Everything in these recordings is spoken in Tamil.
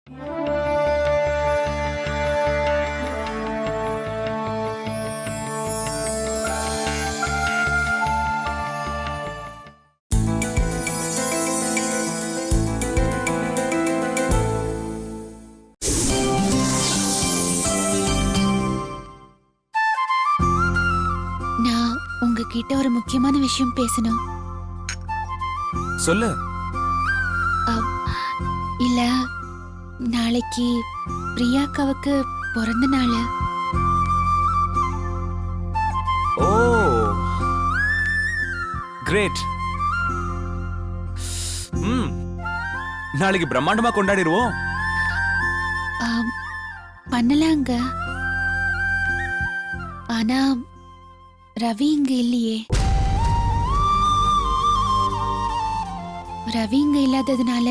நான் உங்ககிட்ட ஒரு முக்கியமான விஷயம் பேசணும். சொல்லு. இல்ல, நாளைக்கு பிரியாக்காவுக்கு பிறந்த நாள். ஓ கிரேட். நாளைக்கு பிரம்மாண்டமா கொண்டாடிடுவோம். பண்ணலாங்க. ஆனா ரவி இங்க இல்லையே. ரவி இங்க இல்லாததுனால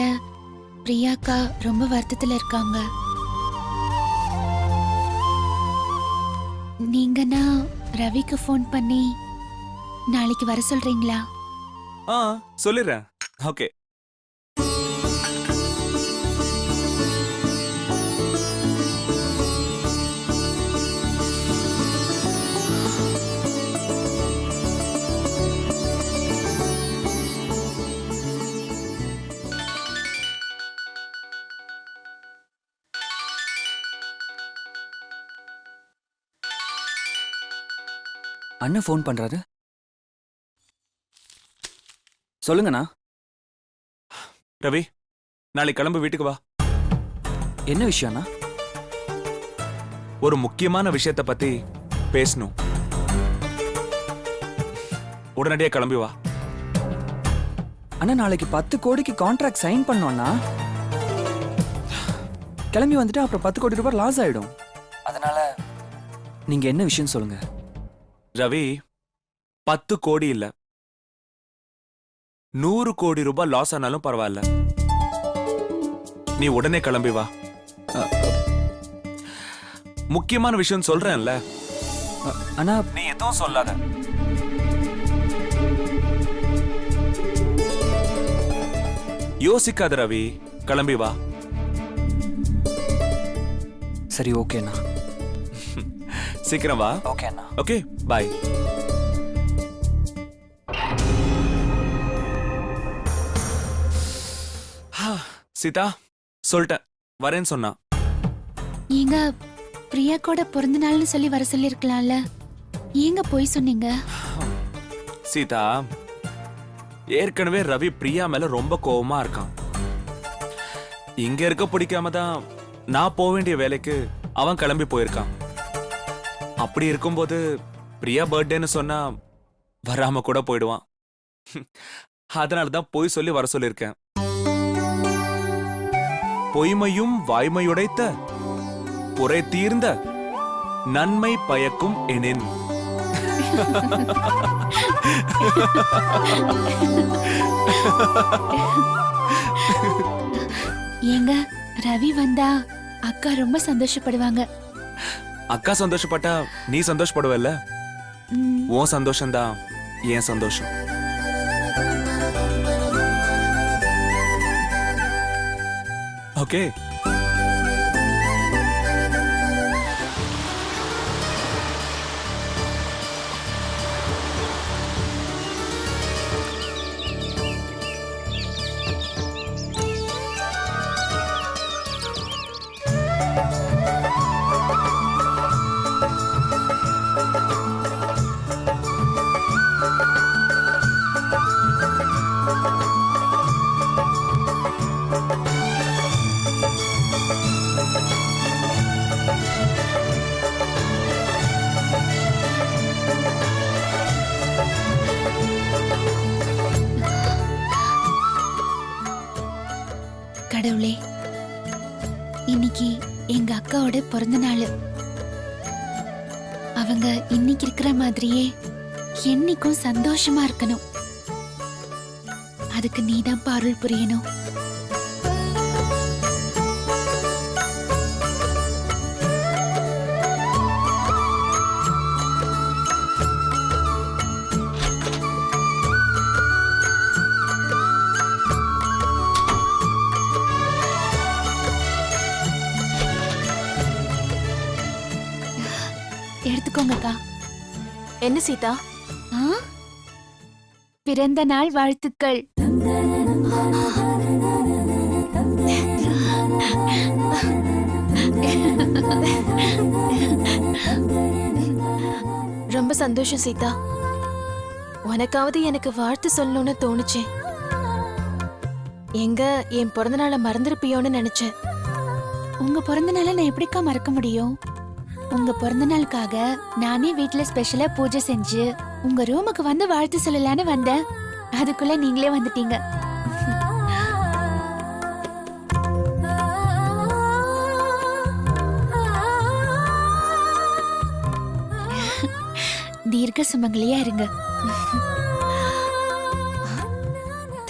பிரியாக்கா ரொம்ப வருத்தத்துல இருக்காங்க. நீங்கன்னா ரவிக்கு ஃபோன் பண்ணி நாளைக்கு வர சொல்றீங்களா? சொல்லிடுறேன். ஓகே. அண்ணன் ஃபோன் பண்றாரு. சொல்லுங்கண்ணா. ரவி, நாளைக்கு கிளம்பு, வீட்டுக்கு வா. என்ன விஷயம்னா? ஒரு முக்கியமான விஷயத்தை பத்தி பேசணும். உடனடியா கிளம்பி வா. அண்ணா, நாளைக்கு 10 கோடிக்கு கான்ட்ராக்ட் சைன் பண்ணோம்னா கிளம்பி வந்துட்டு அப்புறம் 10 கோடி ரூபாய் லாஸ் ஆயிடும். அதனால நீங்க என்ன விஷயம் சொல்லுங்க. ரவி, 10 கோடி இல்ல, 100 கோடி ரூபாய் லாஸ் ஆனாலும் பரவாயில்ல. நீ உடனே கிளம்பி வா. முக்கியமான விஷயம் சொல்றேன்ல. ஆனா நீ எதுவும் சொல்லாத. யோசிக்காத ரவி, கிளம்பி வா. சரி, ஓகேண்ணா. சீக்கிரம் வா. ஓகேண்ணா. ஓகே, பாய். சீதா, சொல்லிட்டேன், வரேன்னு சொன்னா. ஏங்க, பிரியாக்கோட பிறந்த நாள்னு சொல்லி வர சொல்லி இருக்கலாம்ல. ஏங்க போய் சொன்னீங்க? சீதா, ஏற்கனவே ரவி பிரியா மேல ரொம்ப கோவமா இருக்கான். இங்க இருக்க பிடிக்காம தான் நான் போக வேண்டிய வேலைக்கு அவன் கிளம்பி போயிருக்கான். அப்படி இருக்கும்போது பிரியா பர்த்டேன்னு சொன்னா வராம கூட போயிடுவான். அதனாலதான் போய் சொல்லி வர சொல்லியிருக்கேன். பொய்மையும் வாய்மையுடைத்த புரை தீர்ந்த நன்மை பயக்கும் எனின். ஏங்க, ரவி வந்தா அக்கா ரொம்ப சந்தோஷப்படுவாங்க. அக்கா சந்தோஷப்பட்டா நீ சந்தோஷப்படுவல்ல? உன் சந்தோஷம்தான் என் சந்தோஷம். ஓகே. கடவுளே, இன்னைக்கு எங்க அக்காவோட பிறந்த நாள். அவங்க இன்னைக்கு இருக்கிற மாதிரியே என்னைக்கும் சந்தோஷமா இருக்கணும். அதுக்கு நீதான் அருள் புரியணும். என்ன சீதா? ஆ? பிறந்த நாள் வாழ்த்துக்கள். ரொம்ப சந்தோஷம் சீதா. உனக்காவது எனக்கு வாழ்த்து சொல்லணும்னு தோணுச்சு. எங்க என் பிறந்த நாளை மறந்துருப்பியோன்னு நினைச்சேன். உங்க பிறந்த நாளை நான் எப்படிக்கா மறக்க முடியும்? உங்க பிறந்த நாளுக்காக நானே வீட்ல ஸ்பெஷலா பூஜை செஞ்சு உங்க ரூமுக்கு வந்து வாழ்த்து சொல்லலான்னு வந்தேன். அதுக்குள்ள நீங்களே வந்துட்டீங்க. தீர்க்க சுமங்கலியா இருங்க.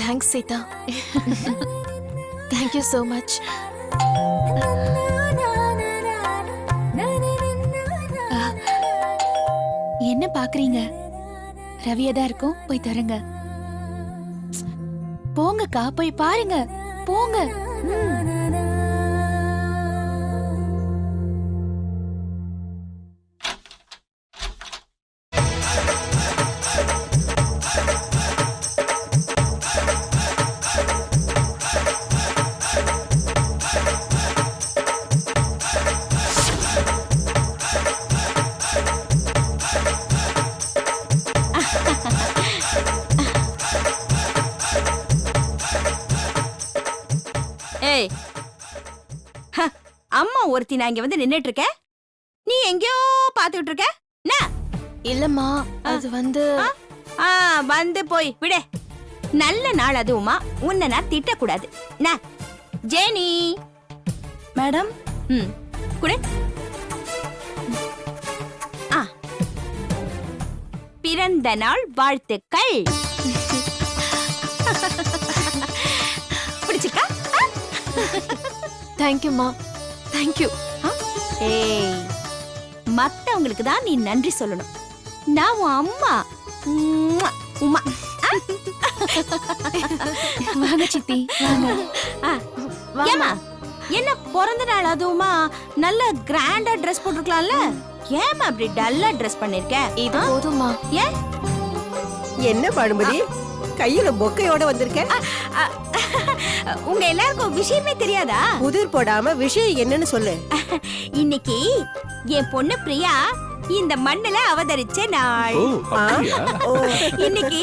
Thanks Sita. Thank you so much. என்ன பாக்குறீங்க? ரவியா தான் இருக்கும், போய் தரங்க. போங்கக்கா, போய் பாருங்க, போங்க. ஏய், ஹ, அம்மா ஒருத்தி நான் இங்க வந்து நின்னுட்டு இருக்கேன். நீ எங்கேயோ பாத்துக்கிட்டு இருக்க. என்ன? இல்லம்மா, அது வந்து வந்து போய் விடு. நல்ல நாள் அதுவுமா, உன்னை நான் திட்டக்கூடாது. ஜேனி மேடம், குடு. பிறந்த நாள் வாழ்த்துக்கள். பிடிச்சிருக்கா? தேங்க்யூம்மா, தேங்க்யூ. ஏய், மத்தவங்களுக்கு தான் நீ நன்றி சொல்லணும். நான் உன் அம்மா. உம்மா, உம்மா. வாங்க சித்தி, வாங்க. ஏம்மா, என்ன பிறந்த நாள் அதுவுமா நல்ல கிராண்டா ட்ரெஸ் போட்டுருக்கலாம்ல? ஏமா அப்படி டல்லா ட்ரெஸ் பண்ணிருக்க? இது போதும்மா. ஏன்? என்ன பானுமதி கையில பொக்கையோட வந்திருக்க? உங்க எல்லாருக்கும் விஷயமே தெரியாதா? புதிர் போடாம விஷயம் என்னன்னு சொல்லு. இன்னைக்கு என் பொண்ணு பிரியா இந்த மண்ணுல அவதரிச்ச நாள். இன்னைக்கு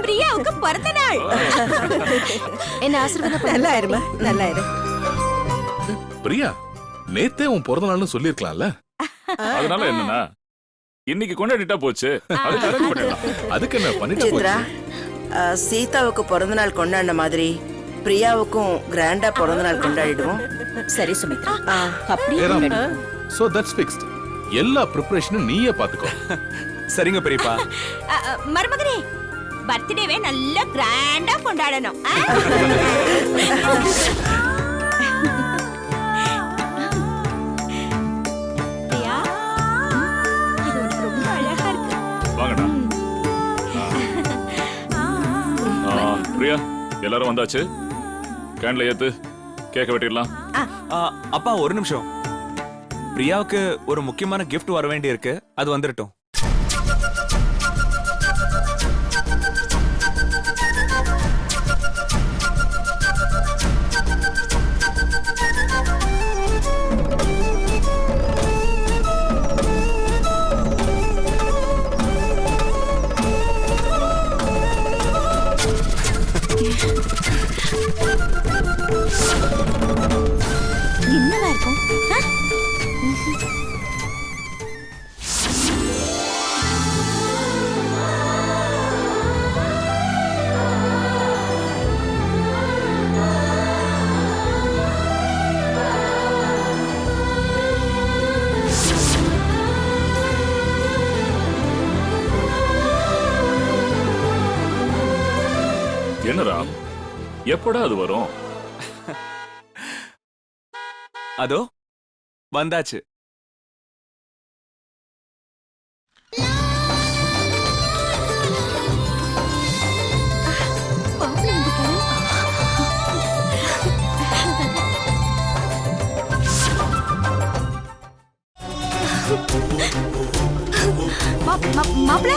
பிரியாவுக்கு பிறந்த நாள். என்ன ஆசீர்வாதம் நல்லா இருமா, நல்லா இரு. பிரியா, நேத்தே உன் பிறந்த நாள்னு சொல்லிருக்கலாம்ல. அதனால என்னன்னா இன்னைக்கு கொண்டாடிட்டா போச்சு. அதுக்கு என்ன பண்ணிட்டு சித்ரா, சீதாவுக்கு பிறந்த நாள் கொண்டாடின மாதிரி பிரியாவுக்கும் கிராண்டா பிறந்த நாள் கொண்டாடிடுவோம். சரி சுமித்ரா, அப்படியே சோ தட்ஸ் ஃபிக்ஸ்ட். எல்லா ப்ரிப்பரேஷனும் நீயே பாத்துக்கோ. சரிங்க பெரியப்பா. மருமகனே, பர்த்டேவே நல்ல கிராண்டா கொண்டாடணும். பிரியா, இது உனக்கு ரொம்ப அழகா இருக்கு. வாங்கடா. பிரியா, எல்லாரும் வந்தாச்சு. கேன்ல ஏத்து, கேக்க வெட்டிடலாம். அப்பா ஒரு நிமிஷம். பிரியாவுக்கு ஒரு முக்கியமான gift வர வேண்டி இருக்கு, அது வந்துடட்டும். என்னவா இருக்கும்? என்னடா, எப்படா அது வரும்? அதோ வந்தாச்சு. மாப்பிள்ள,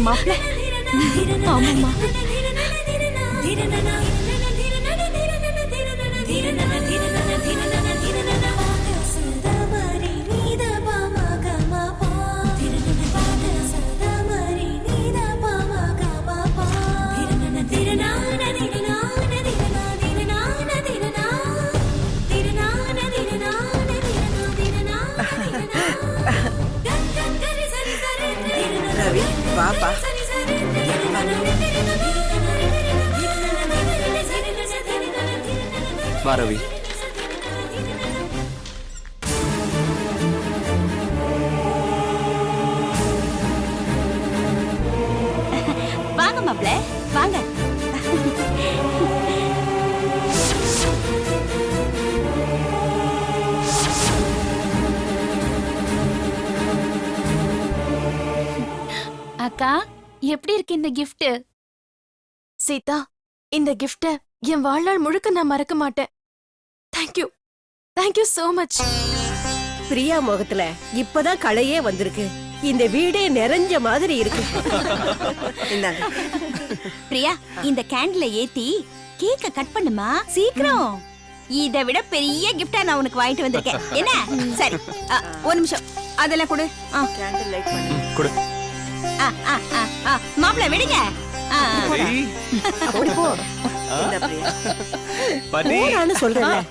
மாப்பிள்ள ஆமாம்மா ரவி வாப்பா வா ரவி. வாங்க மாப்பிள்ள வாங்க. அக்கா எப்படி இருக்கு இந்த gift? சீதா இந்த கிஃப்ட என் வாழ்நாள் முழுக்க நான் மறக்க மாட்டேன். Thank you thank you so much. Priya முகத்துல இப்பதான் களையே வந்திருக்கு. இந்த வீடே நிறைஞ்ச மாதிரி இருக்கு. இந்தாங்க. பிரியா இந்த கேண்டில ஏத்தி கேக்க கட் பண்ணுமா சீக்கிரம். இதை விட பெரிய கிஃப்டா நான் உனக்கு வாங்கிட்டு வந்திருக்கேன். என்ன சரி ஒரு நிமிஷம் அதெல்லாம் கொடு. கேண்டில் லைட் பண்ணு. கொடு. மாப்பிள்ள விடுங்க. ஓடி போ. இந்தா பிரியா. போறான்னு சொல்றேன்.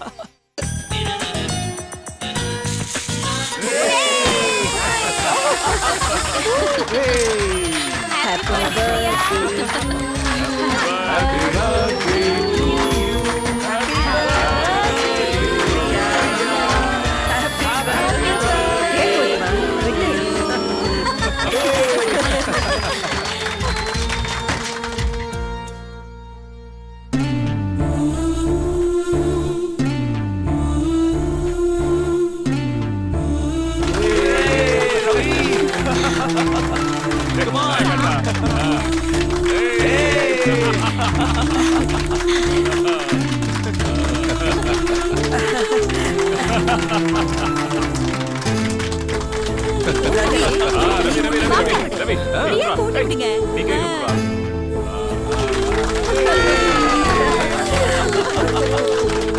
ரவி பிரியா கூட்டி விடுங்க. நீ கேக்குறா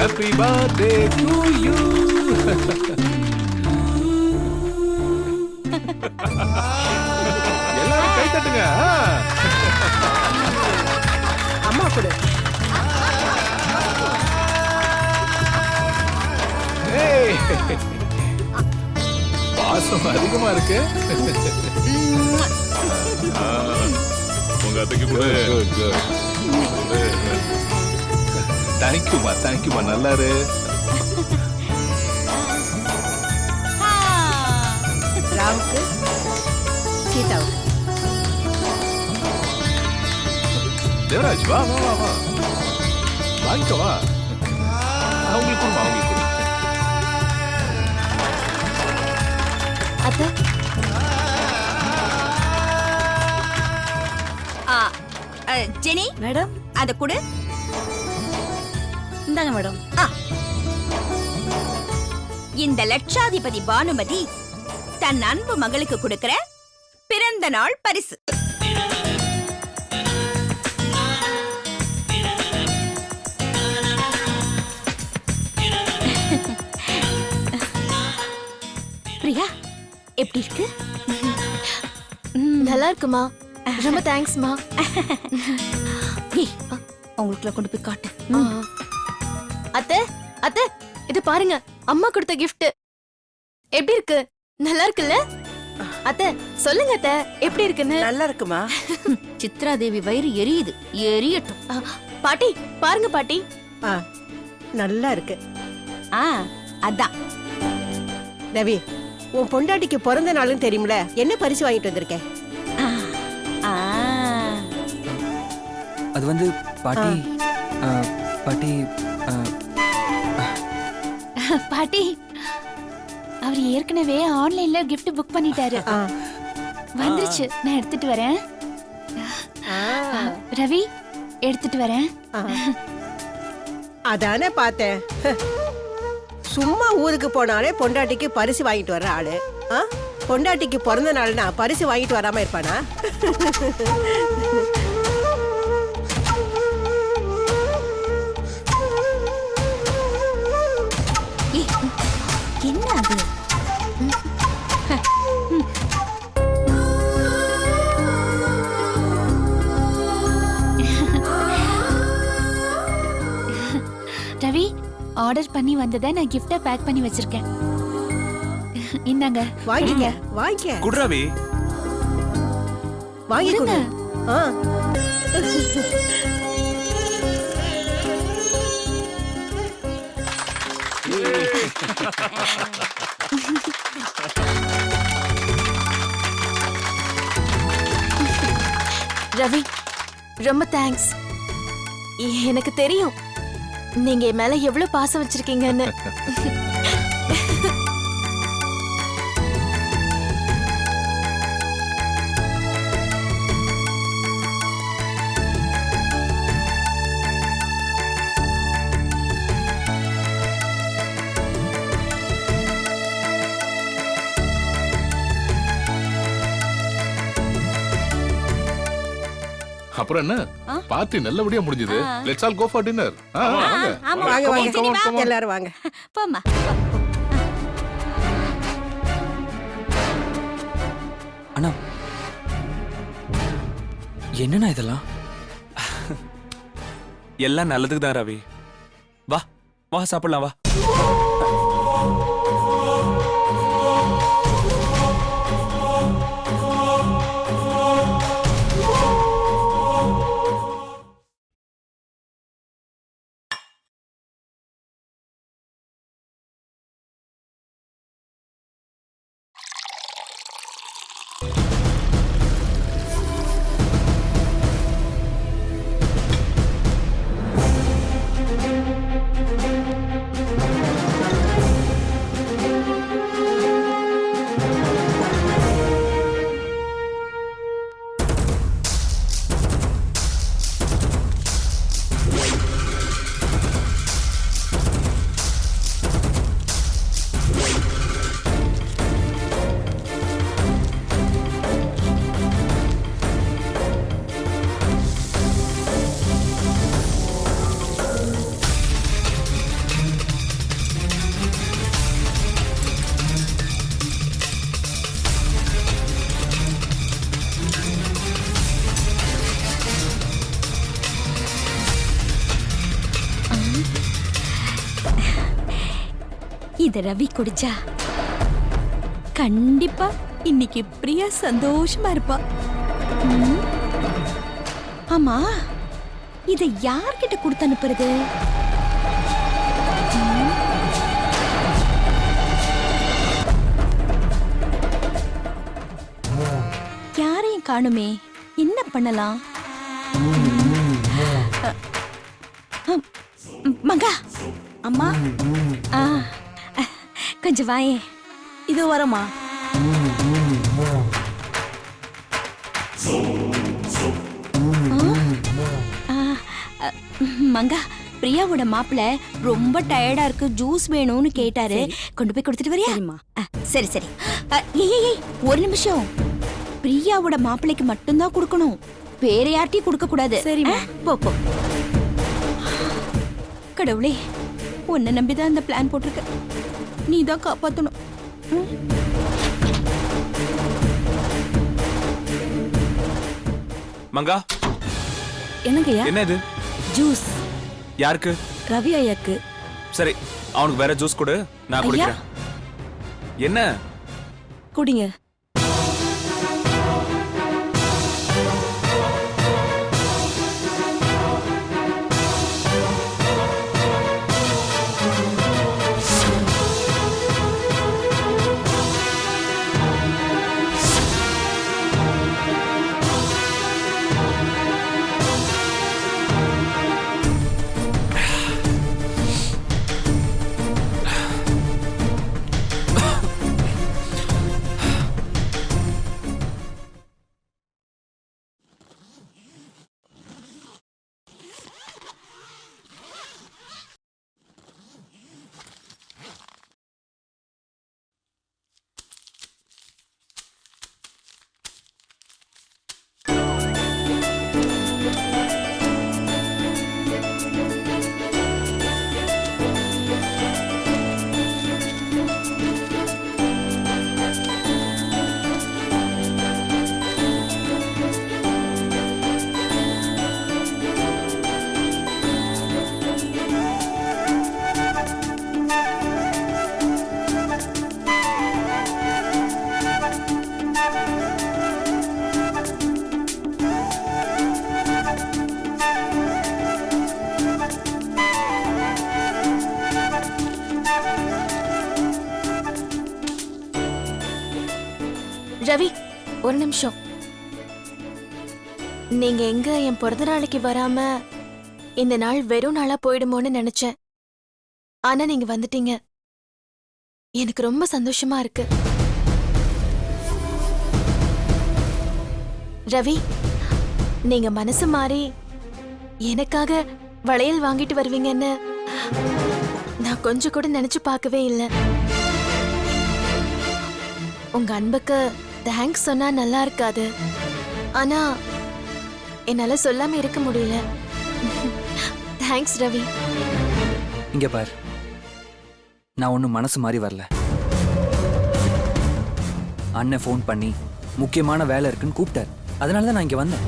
ஹாப்பி பர்த்டே டு யூ. எல்லாரும் கை தட்டுங்க. அம்மா கொடு. ஏய். பாசம் அதிகமா இருக்கு. உங்க அத்தைக்கு கூட தேங்க்யூமா தேங்க்யூமா. நல்லா இரு. ராவுக்கு சீதாவுக்கு. தேவராஜ் வா வா வா வா. வாங்கிக்கோ வா. அவங்களுக்கு கொடுமா அவங்களுக்கு கொடு. அத்தை ஜெனி மேடம் அத கொடு. இந்தாங்க மேடம். இந்த லட்சாதிபதி பானுமதி தன் அன்பு மகளுக்கு கொடுக்கிற பிறந்த நாள் பரிசு. பிரியா எப்படி இருக்கு? நல்லா இருக்குமா. ரொம்ப தேங்க்ஸ்மா. அவங்களுக்குள்ள கொண்டு போய் காட்டு. அத்தை அத்தை இது பாருங்க அம்மா கொடுத்த gift. எப்படி இருக்கு? நல்லா இருக்குல்ல? அத்தை சொல்லுங்க அத்தை எப்படி இருக்குன்னு. நல்லா இருக்குமா. சித்ரா தேவி வயிறு எரியுது. எரியட்டும். பாட்டி பாருங்க பாட்டி. நல்லா இருக்கு. அதான் ரவி, உன் பொண்டாட்டிக்கு பிறந்த நாளும் தெரியுமில, என்ன பரிசு வாங்கிட்டு வந்திருக்கேன்? அது வந்து பாட்டி பாட்டி பாட்டி அவர் ஏற்கனவே ஆன்லைன்ல gift புக் பண்ணிட்டாரு. வந்துருச்சு, நான் எடுத்துட்டு வரேன். ரவி எடுத்துட்டு வரேன். அதானே பார்த்தேன். சும்மா ஊருக்கு போனாலே பொண்டாட்டிக்கு பரிசு வாங்கிட்டு வர்ற ஆளு. பொண்டாட்டிக்கு பிறந்த நாள்னா பரிசு வாங்கிட்டு வராம இருப்பானா? என்ன அது? ரவி ஆர்டர் பண்ணி வந்ததை நான் கிஃப்டா பேக் பண்ணி வச்சிருக்கேன். இந்தாங்க. வாங்கிக்க வாங்கிக்க குடு ரவி. வாங்கி கொடு. ஆ. ரவி ரொம்ப தேங்க்ஸ். எனக்கு தெரியும் நீங்க என் மேல எவ்வளவு பாசம் வச்சிருக்கீங்கன்னு. அப்புறம் என்ன பார்ட்டி நல்லபடியா முடிஞ்சது. Let's all go for dinner. வாங்க வாங்க எல்லாரும் வாங்க. போம்மா. அண்ணா என்னண்ணா இதெல்லாம்? எல்லாம் நல்லதுக்கு தான் ரவி. வா வா சாப்பிடலாம் வா. இத ரவி குடிச்சா கண்டிப்பா இன்னைக்கு பிரியா சந்தோஷமா இருப்பா. ஆமா, இத யார்கிட்ட கொடுத்து அனுப்புறது? யாரையும் காணுமே, என்ன பண்ணலாம்? மங்கா, அம்மா, கொஞ்சம் வாயே. இது வரமா? மங்கா, பிரியாவோட மாப்பிள்ள ரொம்ப டயர்டா இருக்கு, ஜூஸ் வேணும்னு கேட்டாரு. கொண்டு போய் கொடுத்துட்டு வரியா? சரி சரி. ஏய் ஒரு நிமிஷம். பிரியாவோட மாப்பிள்ளைக்கு மட்டும்தான் கொடுக்கணும், வேற யார்ட்டையும் கொடுக்க கூடாது. சரிம்மா. போ போ. கடவுளே, உன்னை நம்பிதான் இந்த பிளான் போட்டிருக்க, நீ தான் காப்பாத்தணும். மங்கா, என்னங்கய்யா? என்ன இது? ஜூஸ். யாருக்கு? ரவி ஐயாக்கு. சரி, அவனுக்கு வேற ஜூஸ் கொடு, நான் குடிக்கிறேன். என்ன? குடிங்க. ஒரு நிமிஷம். நீங்க எங்க என் பிறந்த நாளைக்கு வராம இந்த நாள் வெறும் நாளா போயிடுமோன்னு நினைச்சேன். ஆனா நீங்க வந்துட்டீங்க. எனக்கு ரொம்ப சந்தோஷமா இருக்கு. ரவி, நீங்க மனசு மாறி எனக்காக வளையல் வாங்கிட்டு வருவீங்கன்னு நான் கொஞ்சம் கூட நினைச்சு பார்க்கவே இல்லை. உங்க அன்புக்கு தேங்க்ஸ் சொன்னா நல்லா இருக்காது. ஆனா என்னால சொல்லாம இருக்க முடியல. தேங்க்ஸ் ரவி. இங்க பார், நான் ஒன்றும் மனசு மாதிரி வரல. அண்ணன் ஃபோன் பண்ணி முக்கியமான வேலை இருக்குன்னு கூப்பிட்டார். அதனால தான் நான் இங்க வந்தேன்.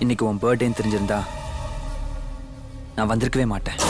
இன்னைக்கு உன் பர்த்டேன்னு தெரிஞ்சிருந்தா நான் வந்திருக்கவே மாட்டேன்.